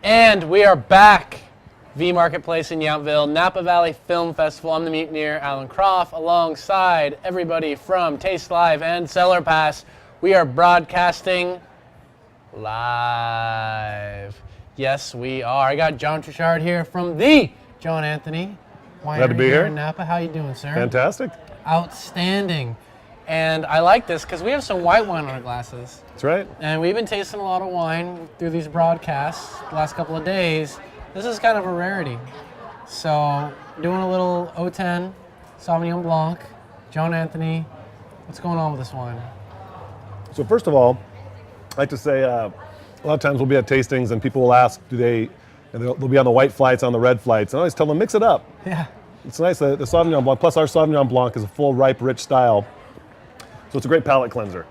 And we are back. V Marketplace in Yountville, Napa Valley Film Festival. I'm the Mutineer, Alan Kropf, alongside everybody from Taste Live and CellarPass. We are broadcasting live. Yes, we are. I got John Truchard here from the John Anthony Winery. Glad to be here In Napa. How you doing, sir? Fantastic. Outstanding. And I like this because we have some white wine on our glasses. That's right. And we've been tasting a lot of wine through these broadcasts the last couple of days. This is kind of a rarity. So, doing a little 010 Sauvignon Blanc, John Anthony. What's going on with this wine? So first of all, I like to say a lot of times we'll be at tastings and people will ask, and they'll be on the white flights, on the red flights, and I always tell them, mix it up. Yeah. It's nice, the Sauvignon Blanc, plus our Sauvignon Blanc is a full, ripe, rich style. So it's a great palate cleanser.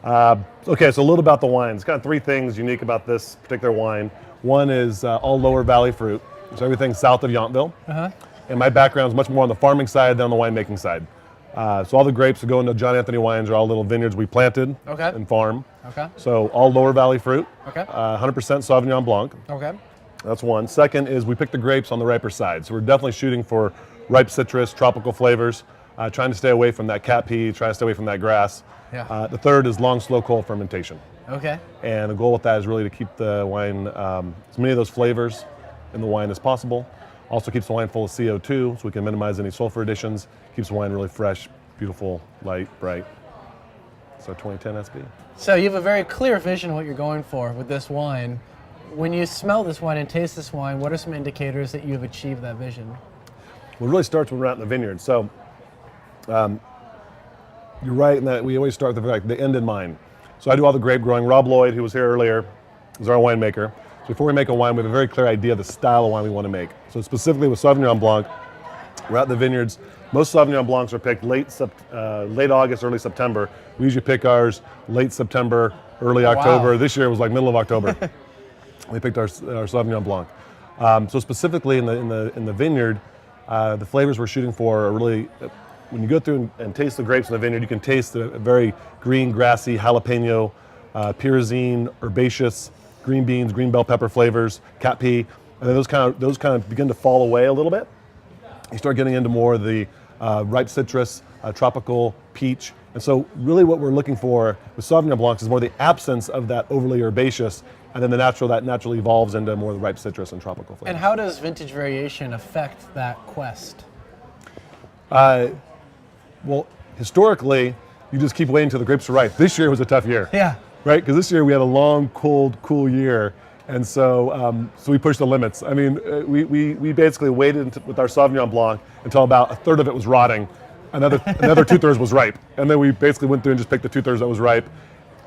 Okay, so a little about the wine. It's kind of three things unique about this particular wine. One is all lower valley fruit, so everything south of Yountville. And my background is much more on the farming side than on the winemaking side. So all the grapes that go into John Anthony wines are all little vineyards we planted and farm. So all lower valley fruit, 100% Sauvignon Blanc. That's one. Second is we pick the grapes on the riper side. So we're definitely shooting for ripe citrus, tropical flavors, trying to stay away from that cat pea, trying to stay away from that grass. The third is long, slow, cold fermentation. And the goal with that is really to keep the wine, as many of those flavors in the wine as possible. Also keeps the wine full of CO2, so we can minimize any sulfur additions. Keeps the wine really fresh, beautiful, light, bright. So 2010 SB. So you have a very clear vision of what you're going for with this wine. When you smell this wine and taste this wine, what are some indicators that you have achieved that vision? Well, it really starts when we're out in the vineyard. So you're right in that we always start with the end in mind. So I do all the grape growing. Rob Lloyd, who was here earlier, is our winemaker. So before we make a wine, we have a very clear idea of the style of wine we want to make. So specifically with Sauvignon Blanc, we're out in the vineyards. Most Sauvignon Blancs are picked late August, early September. We usually pick ours late September, early October. This year it was like middle of October. We picked our Sauvignon Blanc. So specifically in the vineyard, the flavors we're shooting for are really, when you go through and taste the grapes in the vineyard, you can taste a very green, grassy, jalapeno, pyrazine, herbaceous, green beans, green bell pepper flavors, cat pea, and then those kind of begin to fall away a little bit. You start getting into more of the ripe citrus, tropical peach, and so really what we're looking for with Sauvignon Blancs is more the absence of that overly herbaceous, and then that naturally evolves into more of the ripe citrus and tropical flavors. And how does vintage variation affect that quest? Well, historically, you just keep waiting until the grapes are ripe. This year was a tough year. Right, because this year we had a long, cold, cool year, and so we pushed the limits. I mean, we basically waited with our Sauvignon Blanc until about a third of it was rotting, another 2/3 was ripe, and then we basically went through and just picked the 2/3 that was ripe.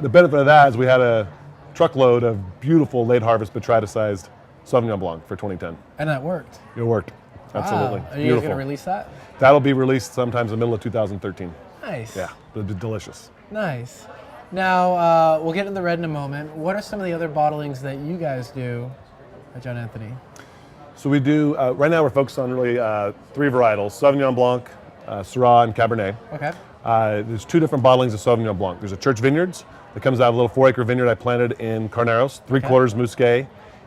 The benefit of that is we had a truckload of beautiful late harvest botrytis-sized Sauvignon Blanc for 2010. And that worked. It worked, absolutely. Are you going to release that? That'll be released sometimes in the middle of 2013. Nice. Yeah, it'll be delicious. Nice. Now, we'll get into the red in a moment. What are some of the other bottlings that you guys do at John Anthony? So we do, right now we're focused on really three varietals, Sauvignon Blanc, Syrah, and Cabernet. There's two different bottlings of Sauvignon Blanc. There's a Church Vineyards that comes out of a little 4-acre vineyard I planted in Carneros, 3/4 Musqué,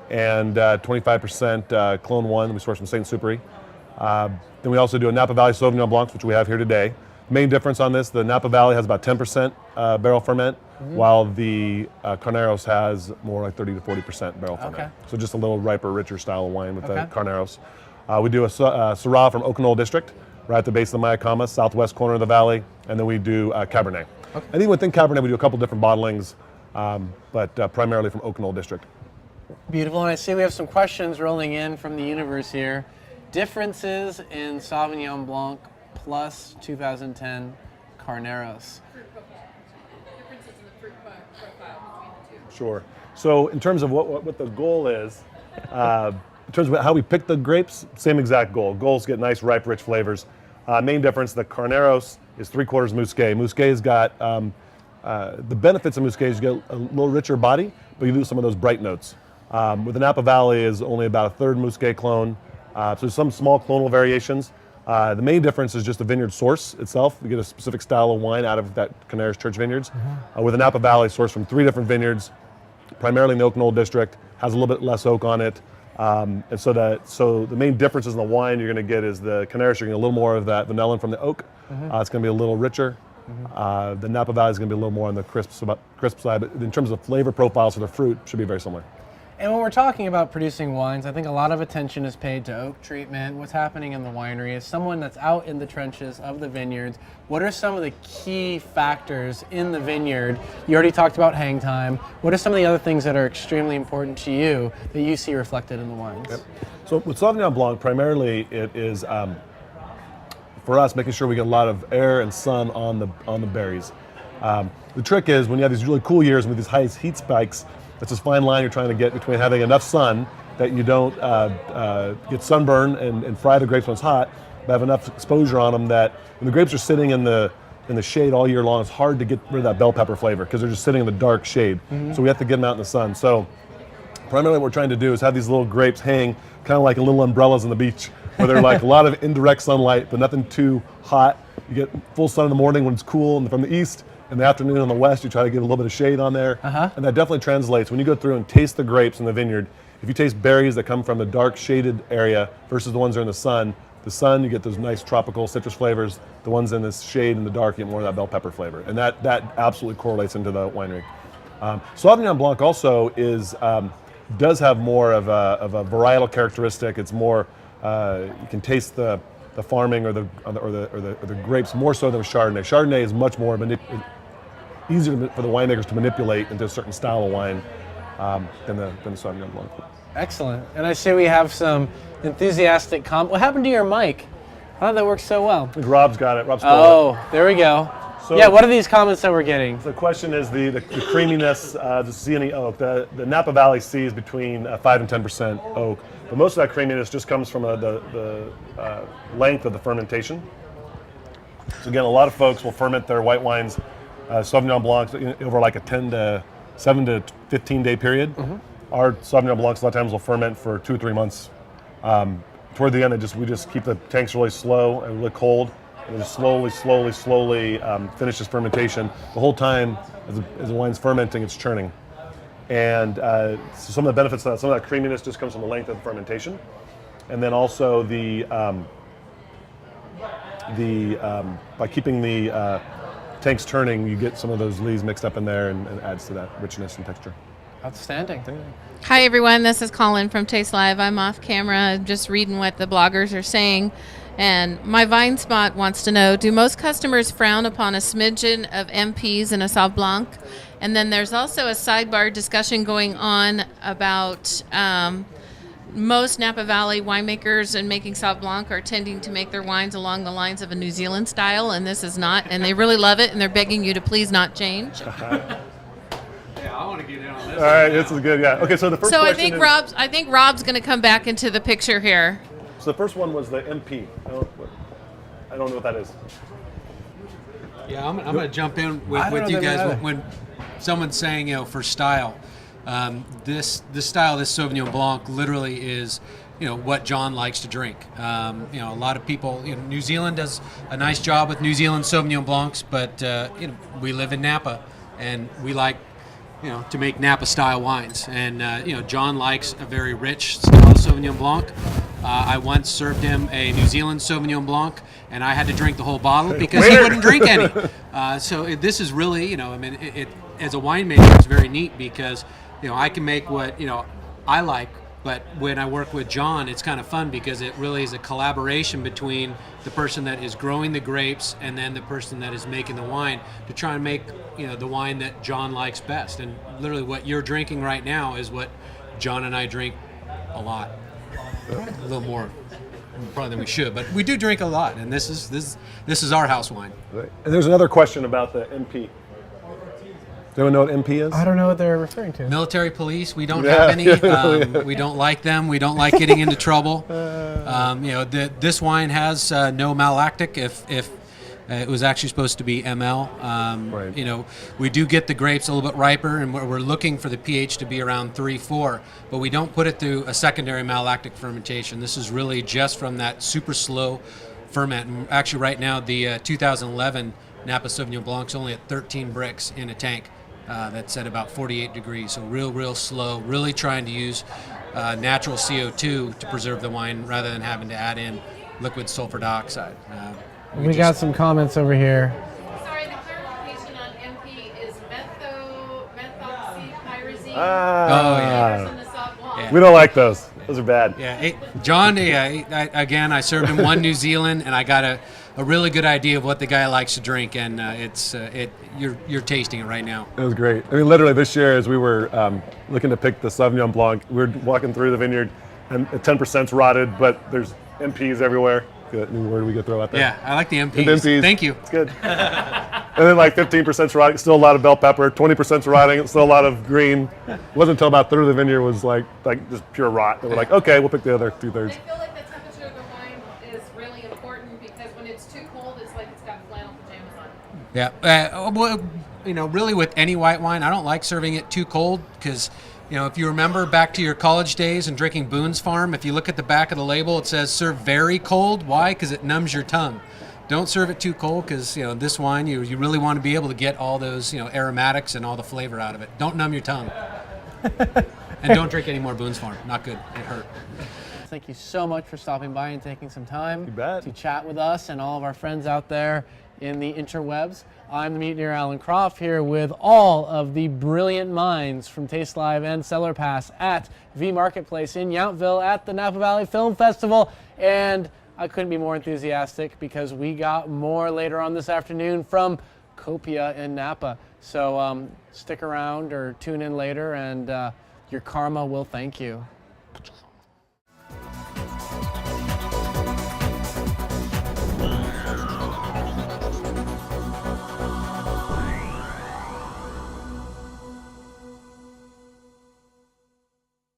and 25% Clone 1 we source from Saint-Supéry. Then we also do a Napa Valley Sauvignon Blancs, which we have here today. Main difference on this, the Napa Valley has about 10% barrel ferment, while the Carneros has more like 30 to 40% barrel ferment. So just a little riper, richer style of wine with the Carneros. We do a Syrah from Oak Knoll District, right at the base of the Mayacama, southwest corner of the valley, and then we do Cabernet. And even within Cabernet, we do a couple different bottlings, but primarily from Oak Knoll District. Beautiful, and I see we have some questions rolling in from the universe here. Differences in Sauvignon Blanc plus 2010 Carneros. Differences in the fruit profile between the two. Sure. So in terms of what the goal is, in terms of how we pick the grapes, same exact goal. Goal is to get nice, ripe, rich flavors. Main difference, the Carneros is 3/4 Musqué. Musqué's got, the benefits of Musqué is you get a little richer body, but you lose some of those bright notes. With the Napa Valley is only about a third Musqué clone, so there's some small clonal variations. The main difference is just the vineyard source itself. We get a specific style of wine out of that Carneros Church Vineyards. With the Napa Valley sourced from 3 different vineyards, primarily in the Oak Knoll district, has a little bit less oak on it. And so the main differences in the wine you're going to get is the Canaris, you're going to get a little more of that vanillin from the oak. It's going to be a little richer. The Napa Valley is going to be a little more on the crisp side, but in terms of flavor profiles for the fruit, should be very similar. And when we're talking about producing wines, I think a lot of attention is paid to oak treatment. What's happening in the winery? As someone that's out in the trenches of the vineyards, what are some of the key factors in the vineyard? You already talked about hang time. What are some of the other things that are extremely important to you that you see reflected in the wines? Yep. So with Sauvignon Blanc, primarily it is, for us, making sure we get a lot of air and sun on the berries. The trick is when you have these really cool years with these high heat spikes, it's this fine line you're trying to get between having enough sun that you don't get sunburn and fry the grapes when it's hot, but have enough exposure on them that when the grapes are sitting in the shade all year long, it's hard to get rid of that bell pepper flavor because they're just sitting in the dark shade. So we have to get them out in the sun. So primarily what we're trying to do is have these little grapes hang kind of like little umbrellas on the beach where they're like a lot of indirect sunlight, but nothing too hot. You get full sun in the morning when it's cool and from the east. In the afternoon on the west, you try to get a little bit of shade on there. And that definitely translates. When you go through and taste the grapes in the vineyard, if you taste berries that come from the dark shaded area versus the ones that are in the sun, you get those nice tropical citrus flavors. The ones in the shade in the dark, you get more of that bell pepper flavor. And that absolutely correlates into the winery. Sauvignon Blanc also does have more of a varietal characteristic. It's more, you can taste the farming or the grapes more so than Chardonnay. Chardonnay is much more easier for the winemakers to manipulate into a certain style of wine than the Sauvignon Blanc. Excellent. And I see we have some enthusiastic What happened to your mic? I thought that worked so well. I think Rob's got it. Rob stole it. There we go. So, yeah, what are these comments that we're getting? The question is the creaminess, the C&E oak. The Napa Valley sees between 5 and 10% oak, but most of that creaminess just comes from the length of the fermentation. So again, a lot of folks will ferment their white wines, Sauvignon Blancs, over like a 7 to 15 day period. Our Sauvignon Blancs a lot of times will ferment for 2 or 3 months. Toward the end, we just keep the tanks really slow and really cold, and just slowly finish this fermentation. The whole time, as the wine's fermenting, it's churning. And so some of the benefits of that, some of that creaminess just comes from the length of the fermentation, and then also by keeping the tanks turning, you get some of those lees mixed up in there, and adds to that richness and texture. Outstanding. Hi everyone, this is Colin from Taste Live. I'm off camera, just reading what the bloggers are saying. And my Vine Spot wants to know, do most customers frown upon a smidgen of MPs in a Sauv Blanc? And then there's also a sidebar discussion going on about most Napa Valley winemakers and making Sauv Blanc are tending to make their wines along the lines of a New Zealand style, and this is not, and they really love it, and they're begging you to please not change. Yeah, I want to get in on this. All right, this is good. Yeah. Okay, so the first question I think Rob's going to come back into the picture here. So the first one was the MP. I don't know what that is. Yeah, I'm going to jump in with you guys when someone's saying, for style. This style, this Sauvignon Blanc, literally is, what John likes to drink. A lot of people, New Zealand does a nice job with New Zealand Sauvignon Blancs, but we live in Napa, and we like, to make Napa style wines. And John likes a very rich style Sauvignon Blanc. I once served him a New Zealand Sauvignon Blanc, and I had to drink the whole bottle because he wouldn't drink any. So this is really, it as a winemaker, it's very neat because, I can make what, I like, but when I work with John, it's kind of fun because it really is a collaboration between the person that is growing the grapes and then the person that is making the wine to try and make, the wine that John likes best. And literally what you're drinking right now is what John and I drink a lot. A little more probably than we should, but we do drink a lot, and this is our house wine. Right. And there's another question about the MP. Do anyone know what MP is? I don't know what they're referring to. Military police, we don't have any. We don't like them. We don't like getting into trouble. This wine has no malactic. If it was actually supposed to be ML. Right. We do get the grapes a little bit riper, and we're looking for the pH to be around 3-4, but we don't put it through a secondary malactic fermentation. This is really just from that super slow ferment. And actually, right now, the 2011 Napa Sauvignon Blanc is only at 13 bricks in a tank. that's at about 48 degrees. So real slow, really trying to use natural CO2 to preserve the wine rather than having to add in liquid sulfur dioxide. We got some comments over here. Sorry, the clarification on MP is methoxypyrazine. Oh, yeah. In the soft wall. Yeah. We don't like those. Those are bad. Yeah, John. Again, I served him one New Zealand, and I got a really good idea of what the guy likes to drink, and you're tasting it right now. It was great. I mean, literally this year, as we were looking to pick the Sauvignon Blanc, we were walking through the vineyard, and 10%'s rotted, but there's MPs everywhere. Good new word we could throw out there. Yeah, I like the MPs. MPs. Thank you. It's good. And then like 15%'s rotting, still a lot of bell pepper. 20%'s rotting, still a lot of green. It wasn't until about a third of the vineyard was like just pure rot. And we're like, okay, we'll pick the other 2/3. I feel like the temperature of the wine is really important because when it's too cold, it's like it's got flannel pajamas on. Yeah. Well, really with any white wine, I don't like serving it too cold because, if you remember back to your college days and drinking Boone's Farm, if you look at the back of the label, it says serve very cold. Why? Because it numbs your tongue. Don't serve it too cold because, this wine, you really want to be able to get all those, aromatics and all the flavor out of it. Don't numb your tongue. And don't drink any more Boone's Farm. Not good. It hurt. Thank you so much for stopping by and taking some time You bet. to chat with us and all of our friends out there in the interwebs. I'm the Mutineer Alan Kropf here with all of the brilliant minds from Taste Live and CellarPass at V Marketplace in Yountville at the Napa Valley Film Festival. And I couldn't be more enthusiastic because we got more later on this afternoon from Copia in Napa. So stick around or tune in later and your karma will thank you.